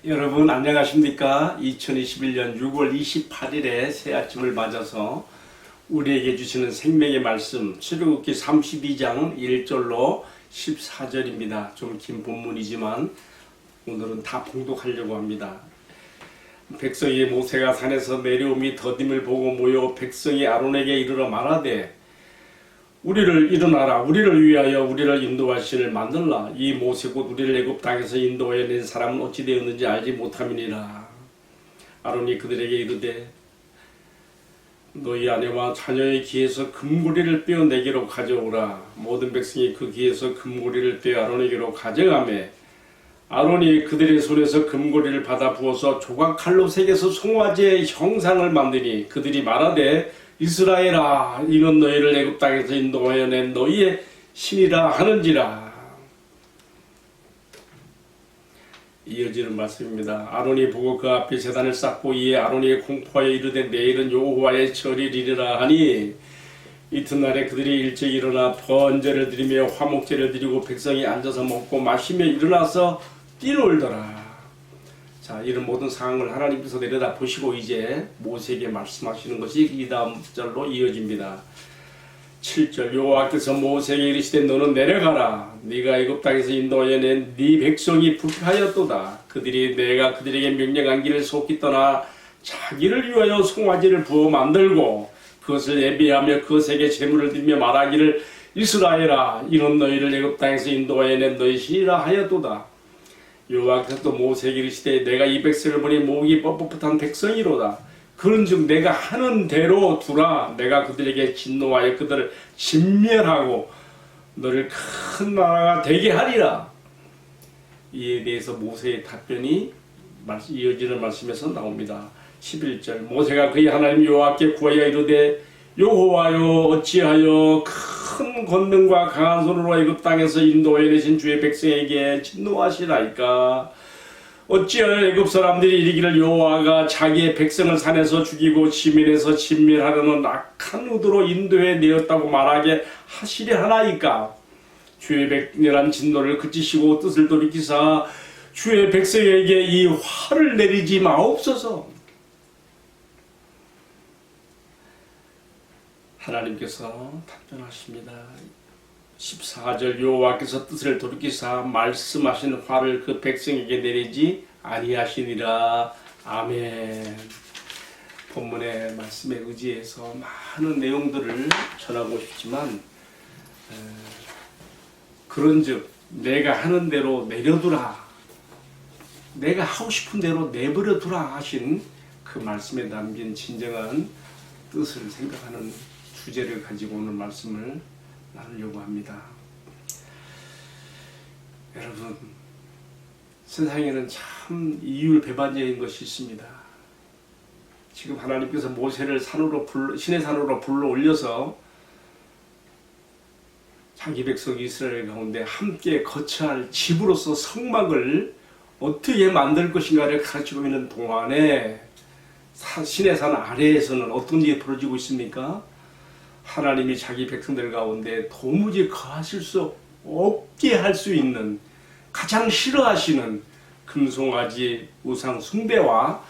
여러분 안녕하십니까? 2021년 6월 28일에 새 아침을 맞아서 우리에게 주시는 생명의 말씀 출애굽기 32장 1절로 14절입니다. 좀 긴 본문이지만 오늘은 다 봉독하려고 합니다. 백성이 모세가 산에서 내려옴이 더딤을 보고 모여 백성이 아론에게 이르러 말하되 우리를 일어나라 우리를 위하여 우리를 인도할 신을 만들라. 이 모세 곧 우리를 애굽 땅에서 인도하여 낸 사람은 어찌 되었는지 알지 못함이니라. 아론이 그들에게 이르되 너희 아내와 자녀의 귀에서 금고리를 빼어 내게로 가져오라. 모든 백성이 그 귀에서 금고리를 빼어 아론에게로 가져가매 아론이 그들의 손에서 금고리를 받아 부어서 조각칼로 새겨서 송아지의 형상을 만드니 그들이 말하되 이스라엘아 이는 너희를 애굽 땅에서 인도하여 낸 너희의 신이라 하는지라. 이어지는 말씀입니다. 아론이 보고 그 앞에 제단을 쌓고 이에 아론이 공포하여 이르되 내일은 여호와의 절일이라 하니 이튿날에 그들이 일찍 일어나 번제를 드리며 화목제를 드리고 백성이 앉아서 먹고 마시며 일어나서 뛰놀더라. 자, 이런 모든 상황을 하나님께서 내려다 보시고 이제 모세에게 말씀하시는 것이 이 다음 절로 이어집니다. 7절 여호와께서 모세에게 이르시되 너는 내려가라. 네가 애굽 땅에서 인도하여 낸 네 백성이 불쾌하였도다. 그들이 내가 그들에게 명령한 길을 속히 떠나 자기를 위하여 송아지를 부어 만들고 그것을 예비하며 그것에게 제물을 드리며 말하기를 이스라엘아 이는 너희를 애굽 땅에서 인도하여 낸 너희 신이라 하였도다. 여호와께서 또 모세에게 이르시되 내가 이 백성을 보니 목이 뻣뻣한 백성이로다. 그런즉 내가 하는 대로 두라. 내가 그들에게 진노하여 그들을 진멸하고 너를 큰 나라가 되게 하리라. 이에 대해서 모세의 답변이 이어지는 말씀에서 나옵니다. 11절 모세가 그의 하나님 여호와께 구하여 이르되 여호와여 어찌하여 큰 권능과 강한 손으로 애굽 땅에서 인도해 내신 주의 백성에게 진노하시나이까. 어찌하여 애굽 사람들이 이르기를 여호와가 자기의 백성을 산에서 죽이고 지면에서 진멸하려는 악한 의도로 인도해 내었다고 말하게 하시려 하나이까. 주의 백렬한 진노를 그치시고 뜻을 돌이키사 주의 백성에게 이 화를 내리지 마옵소서. 하나님께서 답변하십니다. 14절 여호와께서 뜻을 돌이키사 말씀하신 화를 그 백성에게 내리지 아니하시니라. 아멘. 본문의 말씀에 의지해서 많은 내용들을 전하고 싶지만 그런즉 내가 하는 대로 내려두라. 내가 하고 싶은 대로 내버려두라 하신 그 말씀에 담긴 진정한 뜻을 생각하는 주제를 가지고 오늘 말씀을 나누려고 합니다. 여러분, 세상에는 참 이율배반적인 것이 있습니다. 지금 하나님께서 모세를 신의 산으로 불러 올려서 자기 백성 이스라엘 가운데 함께 거처할 할 집으로서 성막을 어떻게 만들 것인가를 가르치고 있는 동안에 신의 산 아래에서는 어떤 일이 벌어지고 있습니까? 하나님이 자기 백성들 가운데 도무지 거하실 수 없게 할 수 있는 가장 싫어하시는 금송아지 우상 숭배와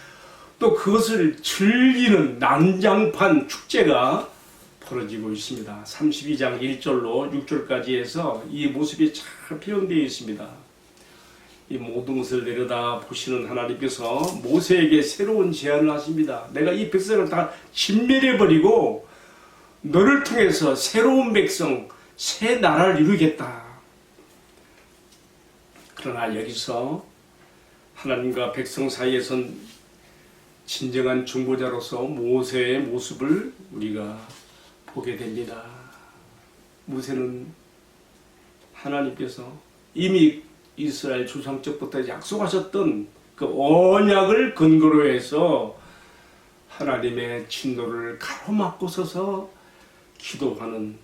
또 그것을 즐기는 난장판 축제가 벌어지고 있습니다. 32장 1절로 6절까지 해서 이 모습이 잘 표현되어 있습니다. 이 모든 것을 내려다 보시는 하나님께서 모세에게 새로운 제안을 하십니다. 내가 이 백성을 다 진멸해버리고 너를 통해서 새로운 백성, 새 나라를 이루겠다. 그러나 여기서 하나님과 백성 사이에선 진정한 중보자로서 모세의 모습을 우리가 보게 됩니다. 모세는 하나님께서 이미 이스라엘 조상적부터 약속하셨던 그 언약을 근거로 해서 하나님의 진노를 가로막고 서서 기도하는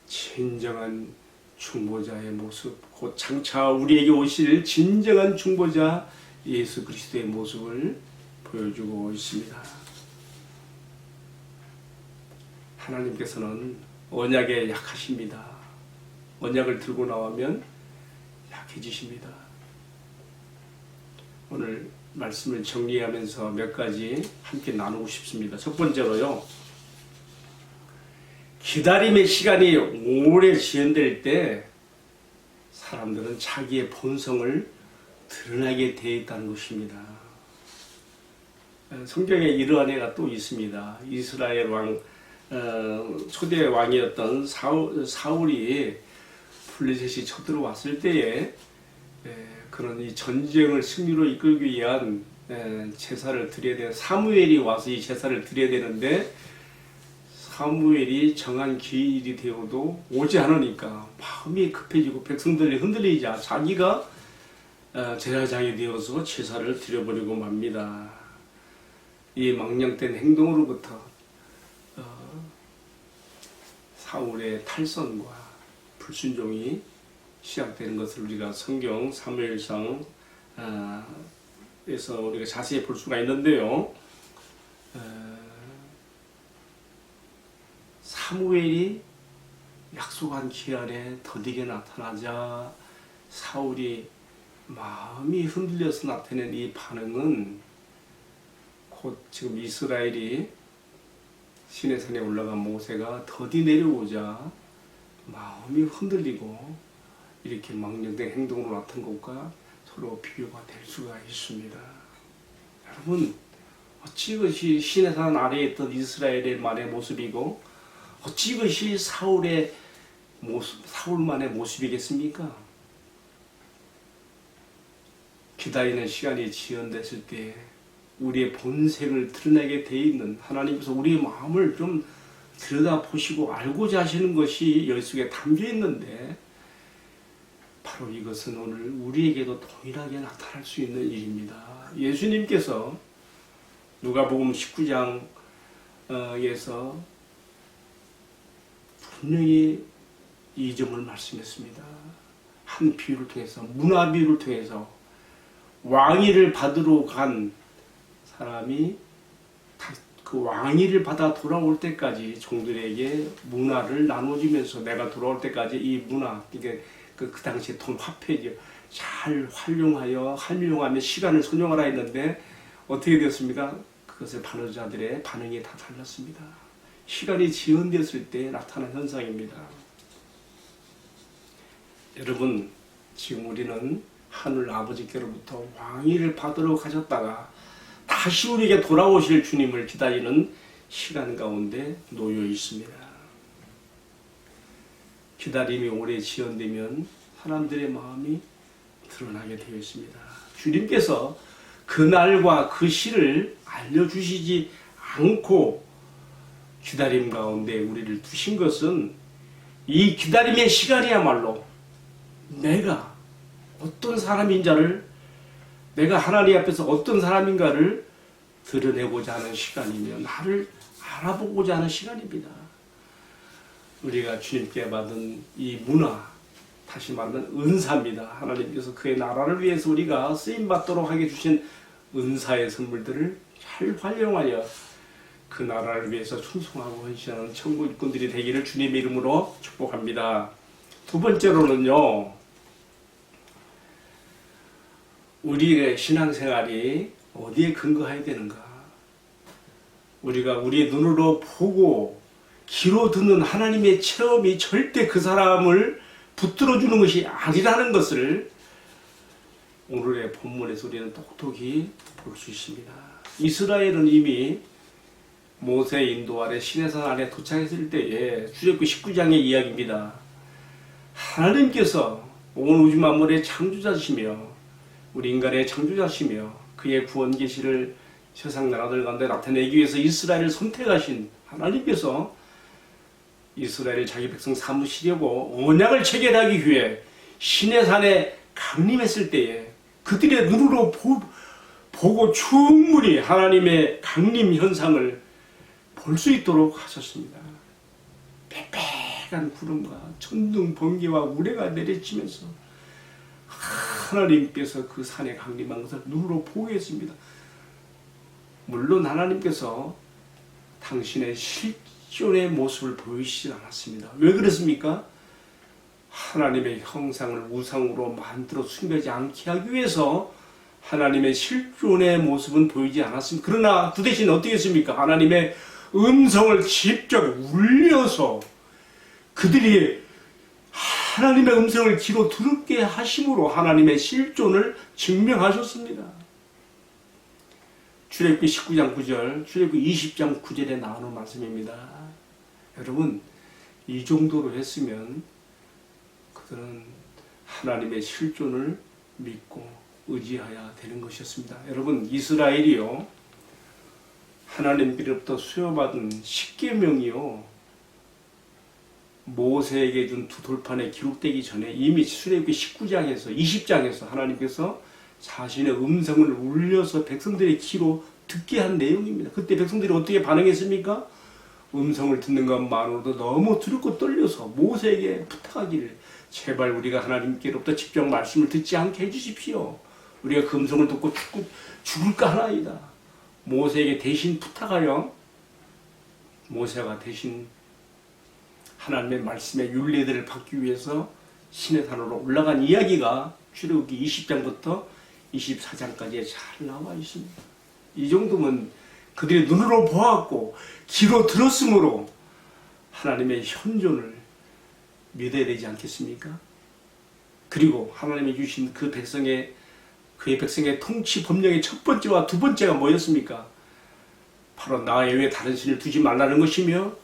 진정한 중보자의 모습, 곧 장차 우리에게 오실 진정한 중보자 예수 그리스도의 모습을 보여주고 있습니다. 하나님께서는 언약에 약하십니다. 언약을 들고 나오면 약해지십니다. 오늘 말씀을 정리하면서 몇 가지 함께 나누고 싶습니다. 첫 번째로요. 기다림의 시간이 오래 지연될 때 사람들은 자기의 본성을 드러나게 되어 있다는 것입니다. 성경에 이러한 예가 또 있습니다. 이스라엘 왕 초대 왕이었던 사울이 블레셋이 쳐들어왔을 때에 그런 이 전쟁을 승리로 이끌기 위한 제사를 드려야 되는 사무엘이 와서 이 제사를 드려야 되는데 사무엘이 정한 기일이 되어도 오지 않으니까 마음이 급해지고 백성들이 흔들리자 자기가 제사장이 되어서 제사를 드려버리고 맙니다. 이 망령된 행동으로부터 사울의 탈선과 불순종이 시작되는 것을 우리가 성경 사무엘상 에서 우리가 자세히 볼 수가 있는데요. 사무엘이 약속한 기한에 더디게 나타나자 사울이 마음이 흔들려서 나타낸 이 반응은 곧 지금 이스라엘이 시내산에 올라간 모세가 더디 내려오자 마음이 흔들리고 이렇게 망령된 행동으로 나타난 것과 서로 비교가 될 수가 있습니다. 여러분, 어찌 이것이 시내산 아래에 있던 이스라엘의 만의 모습이고 어찌 이것이 사울의 모습, 사울만의 모습이겠습니까? 기다리는 시간이 지연됐을 때 우리의 본색을 드러내게 돼 있는 하나님께서 우리의 마음을 좀 들여다보시고 알고자 하시는 것이 여기 속에 담겨 있는데 바로 이것은 오늘 우리에게도 동일하게 나타날 수 있는 일입니다. 예수님께서 누가복음 19장에서 분명히 이 점을 말씀했습니다. 한 비유를 통해서 문화 비유를 통해서 왕위를 받으러 간 사람이 그 왕위를 받아 돌아올 때까지 종들에게 문화를 나눠주면서 내가 돌아올 때까지 이 문화, 이게 그 당시에 돈 화폐죠. 잘 활용하며 시간을 소용하라 했는데 어떻게 되었습니까? 그것을 받는 자들의 반응이 다 달랐습니다. 시간이 지연되었을 때 나타난 현상입니다. 여러분, 지금 우리는 하늘 아버지께로부터 왕위를 받으러 가셨다가 다시 우리에게 돌아오실 주님을 기다리는 시간 가운데 놓여 있습니다. 기다림이 오래 지연되면 사람들의 마음이 드러나게 되어 있습니다. 주님께서 그 날과 그 시를 알려주시지 않고 기다림 가운데 우리를 두신 것은 이 기다림의 시간이야말로 내가 어떤 사람인자를, 내가 하나님 앞에서 어떤 사람인가를 드러내고자 하는 시간이며 나를 알아보고자 하는 시간입니다. 우리가 주님께 받은 이 문화, 다시 말하면 은사입니다. 하나님께서 그의 나라를 위해서 우리가 쓰임받도록 하게 주신 은사의 선물들을 잘 활용하여 그 나라를 위해서 충성하고 헌신하는 천국 일꾼들이 되기를 주님의 이름으로 축복합니다. 두 번째로는요, 우리의 신앙생활이 어디에 근거해야 되는가? 우리가 우리의 눈으로 보고 귀로 듣는 하나님의 체험이 절대 그 사람을 붙들어주는 것이 아니라는 것을 오늘의 본문에서 우리는 똑똑히 볼 수 있습니다. 이스라엘은 이미 모세 인도 아래 시내산 아래 도착했을 때에 출애굽기 19장의 이야기입니다. 하나님께서 온 우주 만물의 창조자시며 우리 인간의 창조자시며 그의 구원 계시를 세상 나라들 가운데 나타내기 위해서 이스라엘을 선택하신 하나님께서 이스라엘을 자기 백성 삼으시려고 언약을 체결하기 위해 시내산에 강림했을 때에 그들의 눈으로 보고 충분히 하나님의 강림 현상을 볼 수 있도록 하셨습니다. 빽빽한 구름과 천둥 번개와 우레가 내리치면서 하나님께서 그 산에 강림한 것을 눈으로 보게 했습니다. 물론 하나님께서 당신의 실존의 모습을 보이시지 않았습니다. 왜 그렇습니까? 하나님의 형상을 우상으로 만들어 숨기지 않게 하기 위해서 하나님의 실존의 모습은 보이지 않았습니다. 그러나 그 대신 어떻게 했습니까? 하나님의 음성을 직접 울려서 그들이 하나님의 음성을 귀로 들었게 하심으로 하나님의 실존을 증명하셨습니다. 출애굽기 19장 9절, 출애굽기 20장 9절에 나오는 말씀입니다. 여러분, 이 정도로 했으면 그들은 하나님의 실존을 믿고 의지해야 되는 것이었습니다. 여러분, 이스라엘이요, 하나님께로부터 수여받은 10계명이요, 모세에게 준 두 돌판에 기록되기 전에 이미 출애굽기 19장에서 20장에서 하나님께서 자신의 음성을 울려서 백성들의 귀로 듣게 한 내용입니다. 그때 백성들이 어떻게 반응했습니까? 음성을 듣는 것만으로도 너무 두렵고 떨려서 모세에게 부탁하기를, 제발 우리가 하나님께로부터 직접 말씀을 듣지 않게 해주십시오. 우리가 그 음성을 듣고 죽을까 하나이다. 모세에게 대신 부탁하여 모세가 대신 하나님의 말씀의 율례들을 받기 위해서 신의 산으로 올라간 이야기가 출애굽기 20장부터 24장까지에 잘 나와 있습니다. 이 정도면 그들이 눈으로 보았고 귀로 들었으므로 하나님의 현존을 믿어야 되지 않겠습니까? 그리고 하나님이 주신 그의 백성의 통치 법령의 첫 번째와 두 번째가 뭐였습니까? 바로 나 외에 다른 신을 두지 말라는 것이며,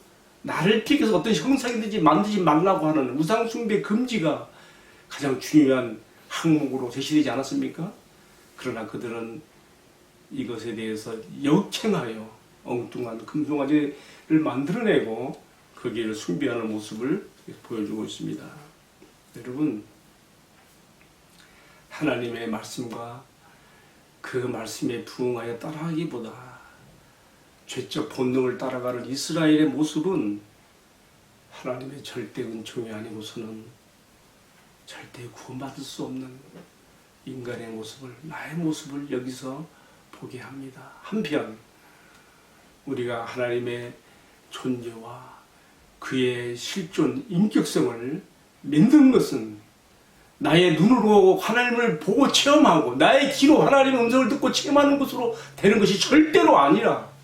나를 픽해서 어떤 형상이든지 만들지 말라고 하는 우상숭배 금지가 가장 중요한 항목으로 제시되지 않았습니까? 그러나 그들은 이것에 대해서 역행하여 엉뚱한 금송아지를 만들어내고 거기를 숭배하는 모습을 보여주고 있습니다. 여러분, 하나님의 말씀과 그 말씀에 부응하여 따라하기보다 죄적 본능을 따라가는 이스라엘의 모습은 하나님의 절대 은총이 아니고서는 절대 구원받을 수 없는 인간의 모습을, 나의 모습을 여기서 보게 합니다. 한편 우리가 하나님의 존재와 그의 실존 인격성을 믿는 것은 나의 눈으로 하나님을 보고 체험하고 나의 귀로 하나님의 음성을 듣고 체험하는 것으로 되는 것이 절대로 아니라,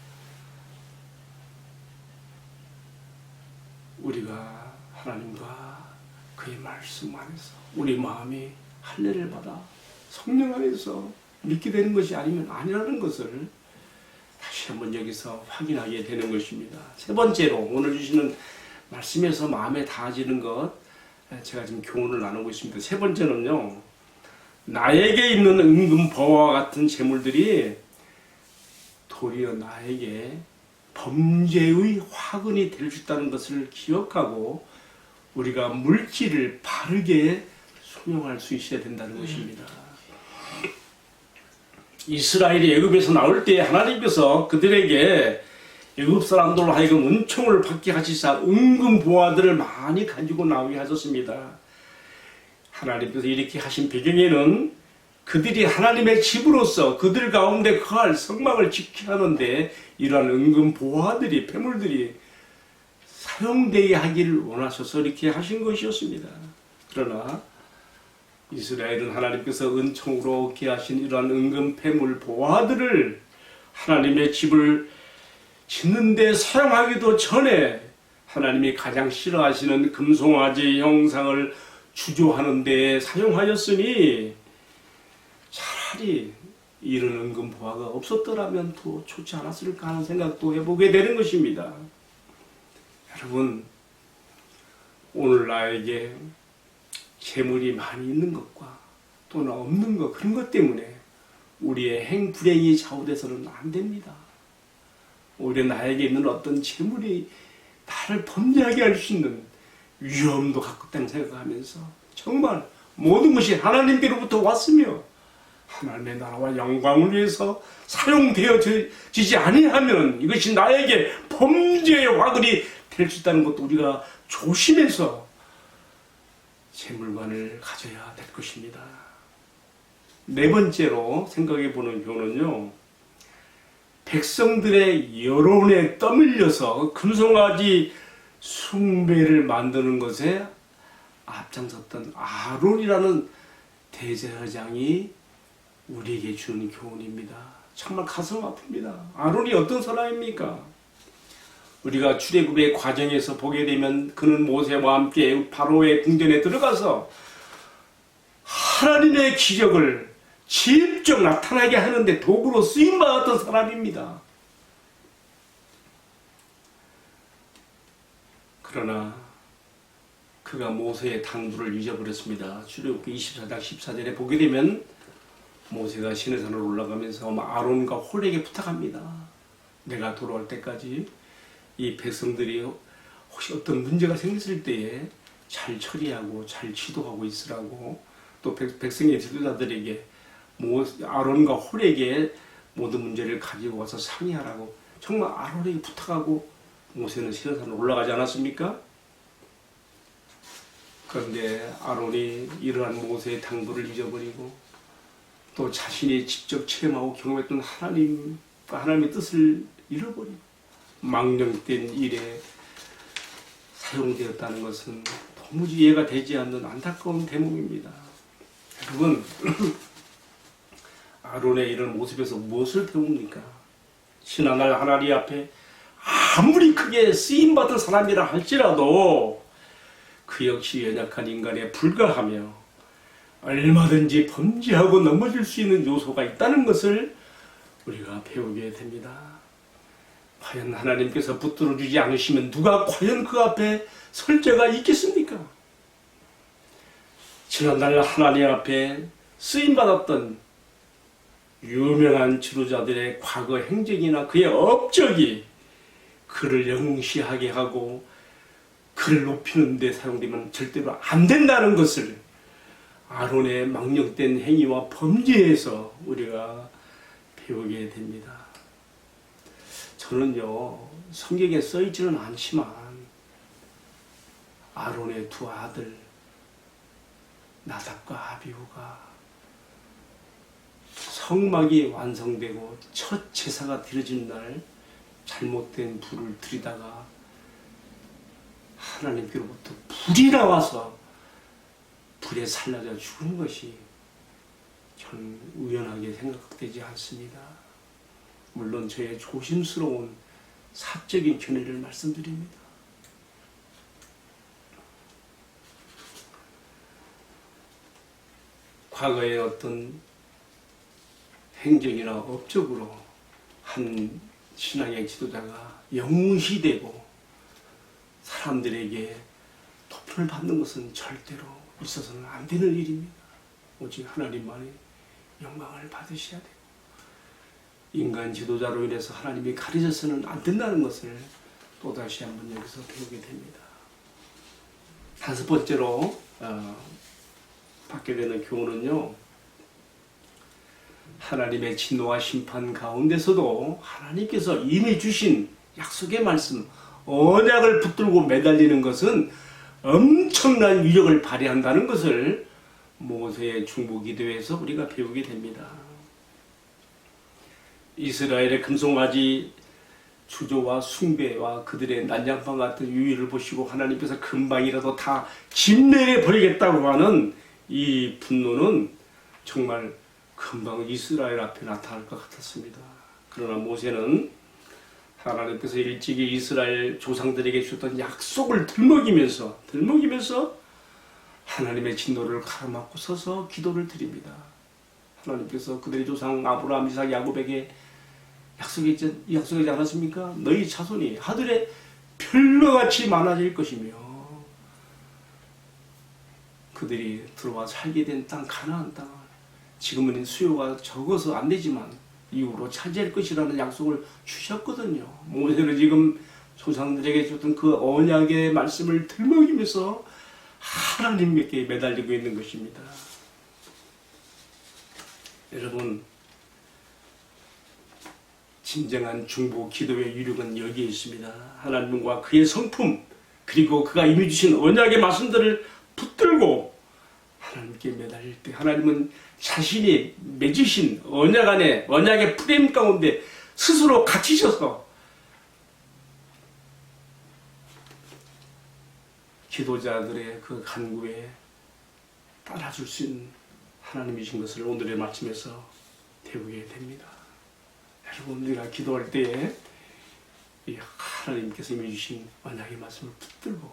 우리가 하나님과 그의 말씀 안에서 우리 마음이 할례를 받아 성령 안에서 믿게 되는 것이 아니라는 것을 다시 한번 여기서 확인하게 되는 것입니다. 세 번째로 오늘 주시는 말씀에서 마음에 닿아지는 것, 제가 지금 교훈을 나누고 있습니다. 세 번째는요, 나에게 있는 은금 보화와 같은 재물들이 도리어 나에게 범죄의 화근이 될 수 있다는 것을 기억하고 우리가 물질을 바르게 소용할 수 있어야 된다는 것입니다. 이스라엘이 애굽에서 나올 때 하나님께서 그들에게 애굽 사람들로 하여금 은총을 받게 하시사 은금 보화들을 많이 가지고 나오게 하셨습니다. 하나님께서 이렇게 하신 배경에는 그들이 하나님의 집으로서 그들 가운데 거할 성막을 지켜야 하는데 이러한 은금 보화들이, 폐물들이 사용되게 하기를 원하셔서 이렇게 하신 것이었습니다. 그러나 이스라엘은 하나님께서 은총으로 얻게 하신 이러한 은금 폐물 보화들을 하나님의 집을 짓는 데 사용하기도 전에 하나님이 가장 싫어하시는 금송아지 형상을 주조하는 데 사용하였으니 차라리 이런 은금 보화가 없었더라면 더 좋지 않았을까 하는 생각도 해보게 되는 것입니다. 여러분, 오늘 나에게 재물이 많이 있는 것과 또는 없는 것, 그런 것 때문에 우리의 행불행이 좌우돼서는 안 됩니다. 오히려 나에게 있는 어떤 재물이 나를 범죄하게 할 수 있는 위험도 갖고 있다는 생각하면서 정말 모든 것이 하나님께로부터 왔으며 하나님의 나라와 영광을 위해서 사용되어지지 아니하면 이것이 나에게 범죄의 화근이 될 수 있다는 것도 우리가 조심해서 재물관을 가져야 될 것입니다. 네 번째로 생각해 보는 교훈은요, 백성들의 여론에 떠밀려서 금송아지 숭배를 만드는 것에 앞장섰던 아론이라는 대제사장이 우리에게 주는 교훈입니다. 정말 가슴 아픕니다. 아론이 어떤 사람입니까? 우리가 출애굽의 과정에서 보게 되면 그는 모세와 함께 바로의 궁전에 들어가서 하나님의 기적을 직접 나타나게 하는데 도구로 쓰임받았던 사람입니다. 그러나 그가 모세의 당부를 잊어버렸습니다. 출애굽기 24장 14절에 보게 되면 모세가 시내산으로 올라가면서 아론과 홀에게 부탁합니다. 내가 돌아올 때까지 이 백성들이 혹시 어떤 문제가 생겼을 때에 잘 처리하고 잘 지도하고 있으라고, 또 백성의 지도자들에게 아론과 홀에게 모든 문제를 가지고 와서 상의하라고 정말 아론에게 부탁하고 모세는 시내산으로 올라가지 않았습니까? 그런데 아론이 이러한 모세의 당부를 잊어버리고 또 자신이 직접 체험하고 경험했던 하나님과 하나님의 뜻을 잃어버리고 망령된 일에 사용되었다는 것은 도무지 이해가 되지 않는 안타까운 대목입니다. 여러분, 아론의 이런 모습에서 무엇을 배웁니까? 신하날 하나님 앞에 아무리 크게 쓰임받은 사람이라 할지라도 그 역시 연약한 인간에 불과하며 얼마든지 범죄하고 넘어질 수 있는 요소가 있다는 것을 우리가 배우게 됩니다. 과연 하나님께서 붙들어 주지 않으시면 누가 과연 그 앞에 설 자가 있겠습니까? 지난날 하나님 앞에 쓰임받았던 유명한 지도자들의 과거 행적이나 그의 업적이 그를 영시하게 하고 그를 높이는 데 사용되면 절대로 안 된다는 것을 아론의 망령된 행위와 범죄에서 우리가 배우게 됩니다. 저는요, 성경에 써있지는 않지만 아론의 두 아들 나답과 아비후가 성막이 완성되고 첫 제사가 드려진 날 잘못된 불을 들이다가 하나님께로부터 불이 나와서 불에 살라져 죽은 것이 저는 우연하게 생각되지 않습니다. 물론 저의 조심스러운 사적인 견해를 말씀드립니다. 과거의 어떤 행정이나 업적으로 한 신앙의 지도자가 영웅시되고 사람들에게 도움을 받는 것은 절대로 있어서는 안 되는 일입니다. 오직 하나님만의 영광을 받으셔야 되고 인간 지도자로 인해서 하나님이 가려져서는 안 된다는 것을 또다시 한번 여기서 배우게 됩니다. 다섯 번째로 받게 되는 교훈은요, 하나님의 진노와 심판 가운데서도 하나님께서 이미 주신 약속의 말씀, 언약을 붙들고 매달리는 것은 엄청난 위력을 발휘한다는 것을 모세의 중보기도에서 우리가 배우게 됩니다. 이스라엘의 금송아지 주조와 숭배와 그들의 난장판 같은 유의를 보시고 하나님께서 금방이라도 다 진멸해 버리겠다고 하는 이 분노는 정말 금방 이스라엘 앞에 나타날 것 같았습니다. 그러나 모세는 하나님께서 일찍이 이스라엘 조상들에게 주셨던 약속을 들먹이면서 하나님의 진노를 가로막고 서서 기도를 드립니다. 하나님께서 그들의 조상 아브라함, 이삭, 야곱에게 약속하지 않았습니까? 너희 자손이 하늘에 별로같이 많아질 것이며 그들이 들어와 살게 된 땅 가나안 땅, 지금은 수요가 적어서 안 되지만 이후로 차지할 것이라는 약속을 주셨거든요. 모세는 지금 조상들에게 줬던 그 언약의 말씀을 들먹이면서 하나님께 매달리고 있는 것입니다. 여러분, 진정한 중보 기도의 유력은 여기에 있습니다. 하나님과 그의 성품, 그리고 그가 이미 주신 언약의 말씀들을 붙들고 하나님께 매달릴 때 하나님은 자신이 맺으신 언약 안에, 언약의 프레임 가운데 스스로 갇히셔서 기도자들의 그 간구에 따라줄 수 있는 하나님이 주신 것을 오늘의 말씀에서 배우게 됩니다. 여러분, 우리가 기도할 때에 이 하나님께서 이미 주신 언약의 말씀을 붙들고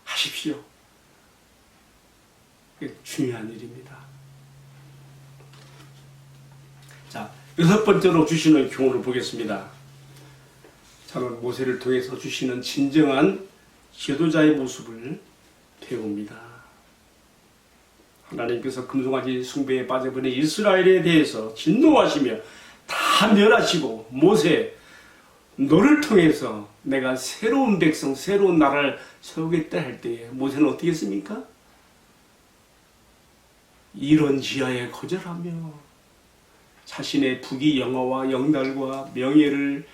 하십시오. 이게 중요한 일입니다. 자, 6번째로 주시는 교훈을 보겠습니다. 저는 모세를 통해서 주시는 진정한 지도자의 모습을 배웁니다. 하나님께서 금송아지 숭배에 빠져버린 이스라엘에 대해서 진노하시며 다 멸하시고, 모세, 너를 통해서 내가 새로운 백성, 새로운 나라를 세우겠다 할 때에 모세는 어떻게 했습니까? 이런 지하에 거절하며 자신의 부귀 영화와 영달과 명예를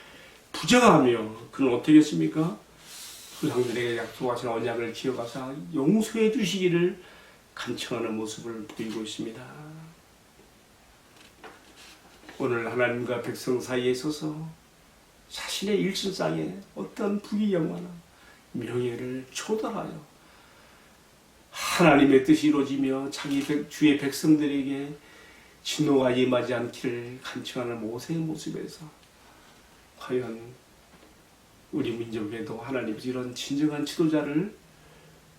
부정하며 그는 어떻게 했습니까? 조상들에게 약속하신 언약을 기억하사 용서해 주시기를 간청하는 모습을 보이고 있습니다. 오늘 하나님과 백성 사이에 있어서 자신의 일신상에 어떤 부귀 영화나 명예를 초월하여 하나님의 뜻이 이루어지며 자기 주의 백성들에게 진노가 임하지 않기를 간청하는 모세의 모습에서 과연 우리 민족에도 하나님께서 이런 진정한 지도자를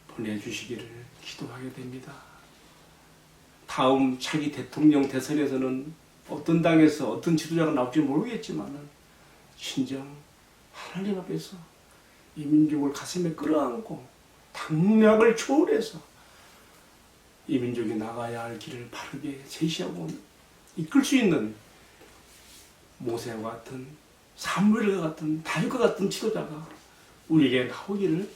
보내주시기를 기도하게 됩니다. 다음 차기 대통령 대선에서는 어떤 당에서 어떤 지도자가 나올지 모르겠지만 진정 하나님 앞에서 이 민족을 가슴에 끌어안고 당략을 초월해서 이 민족이 나가야 할 길을 바르게 제시하고 이끌 수 있는 모세와 같은, 사무엘과 같은, 다윗과 같은 지도자가 우리에게 나오기를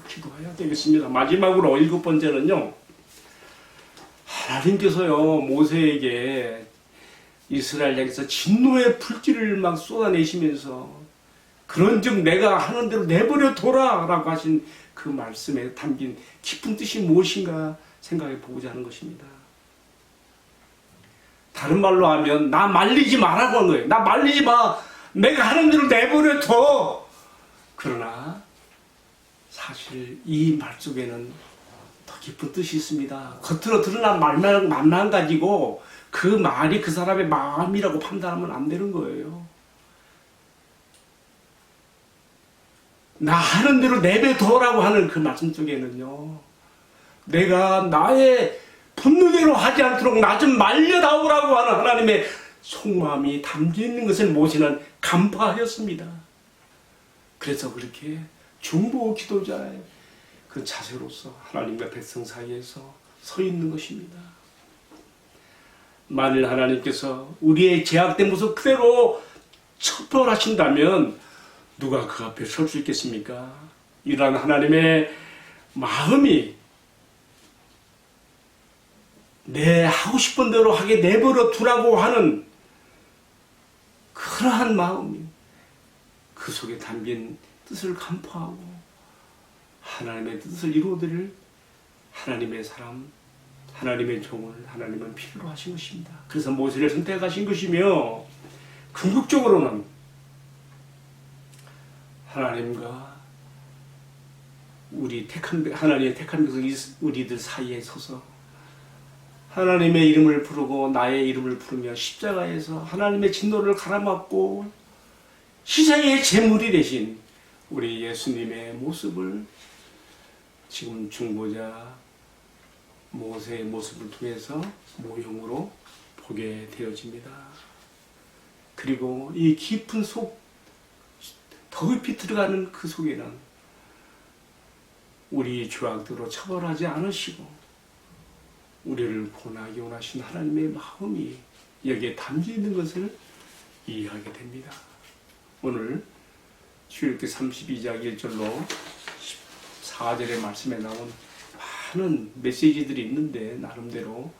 기도해야 되겠습니다. 마지막으로 7번째는요, 하나님께서요 모세에게 이스라엘 향해서 진노의 불길을 막 쏟아내시면서 그런즉 내가 하는 대로 내버려 둬라 라고 하신 그 말씀에 담긴 깊은 뜻이 무엇인가 생각해 보고자 하는 것입니다. 다른 말로 하면 나 말리지 마라고 하는 거예요. 나 말리지 마. 내가 하는 대로 내버려 둬. 그러나 사실 이 말 속에는 더 깊은 뜻이 있습니다. 겉으로 드러난 말만 가지고 그 말이 그 사람의 마음이라고 판단하면 안 되는 거예요. 나 하는 대로 내버려둬라고 하는 그 말씀 속에는요, 내가 나의 분노대로 하지 않도록 나 좀 말려다오라고 하는 하나님의 속마음이 담겨있는 것을 모세는 간파하였습니다. 그래서 그렇게 중보 기도자의 그 자세로서 하나님과 백성 사이에서 서 있는 것입니다. 만일 하나님께서 우리의 제약된 모습 그대로 처벌하신다면 누가 그 앞에 설 수 있겠습니까? 이러한 하나님의 마음이 내 하고 싶은 대로 하게 내버려 두라고 하는 그러한 마음이 그 속에 담긴 뜻을 간파하고 하나님의 뜻을 이루어드릴 하나님의 사람, 하나님의 종을 하나님은 필요로 하신 것입니다. 그래서 모세를 선택하신 것이며, 궁극적으로는 하나님과 하나님의 택한 백성 우리들 사이에 서서 하나님의 이름을 부르고 나의 이름을 부르며 십자가에서 하나님의 진노를 갈아맞고 희생의 제물이 되신 우리 예수님의 모습을 지금 중보자 모세의 모습을 통해서 모형으로 보게 되어집니다. 그리고 이 깊은 더 깊이 들어가는 그 속에는 우리 죄악대로 처벌하지 않으시고 우리를 구원하기 원하신 하나님의 마음이 여기에 담겨 있는 것을 이해하게 됩니다. 오늘 출애굽기 32장 1절로 14절의 말씀에 나온 많은 메시지들이 있는데 나름대로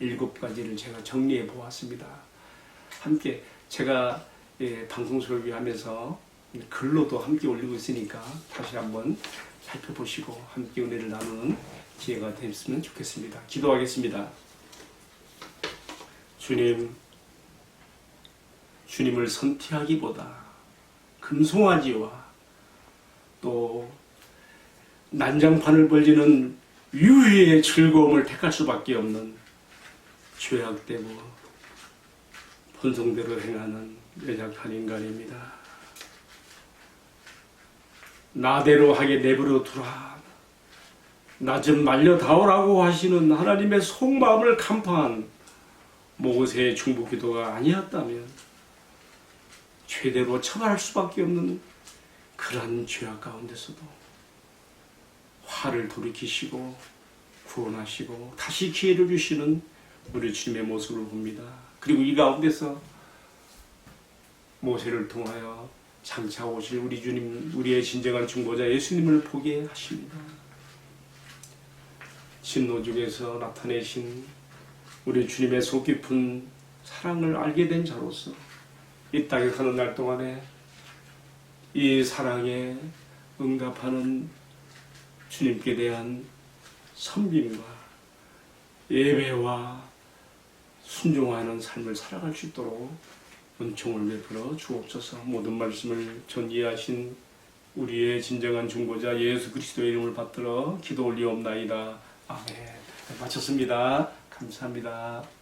7가지를 제가 정리해 보았습니다. 함께 제가 방송 설교하면서 글로도 함께 올리고 있으니까 다시 한번 살펴보시고 함께 은혜를 나누는 기회가 됐으면 좋겠습니다. 기도하겠습니다. 주님을 선택하기보다 금송아지와 또 난장판을 벌리는 유해의 즐거움을 택할 수밖에 없는 죄악되고 본성대로 행하는 연약한 인간입니다. 나대로 하게 내버려 두라. 나 좀 말려다오라고 하시는 하나님의 속마음을 간파한 모세의 중보기도가 아니었다면 최대로 처벌할 수밖에 없는 그러한 죄악 가운데서도 화를 돌이키시고 구원하시고 다시 기회를 주시는 우리 주님의 모습을 봅니다. 그리고 이 가운데서 모세를 통하여 장차 오실 우리 주님, 우리의 진정한 중보자 예수님을 보게 하십니다. 진노 중에서 나타내신 우리 주님의 속 깊은 사랑을 알게 된 자로서 이 땅에 사는 날 동안에 이 사랑에 응답하는 주님께 대한 섬김과 예배와 순종하는 삶을 살아갈 수 있도록 은총을 베풀어 주옵소서. 모든 말씀을 전이하신 우리의 진정한 중보자 예수 그리스도의 이름을 받들어 기도 올리옵나이다. 아멘. 마쳤습니다. 감사합니다.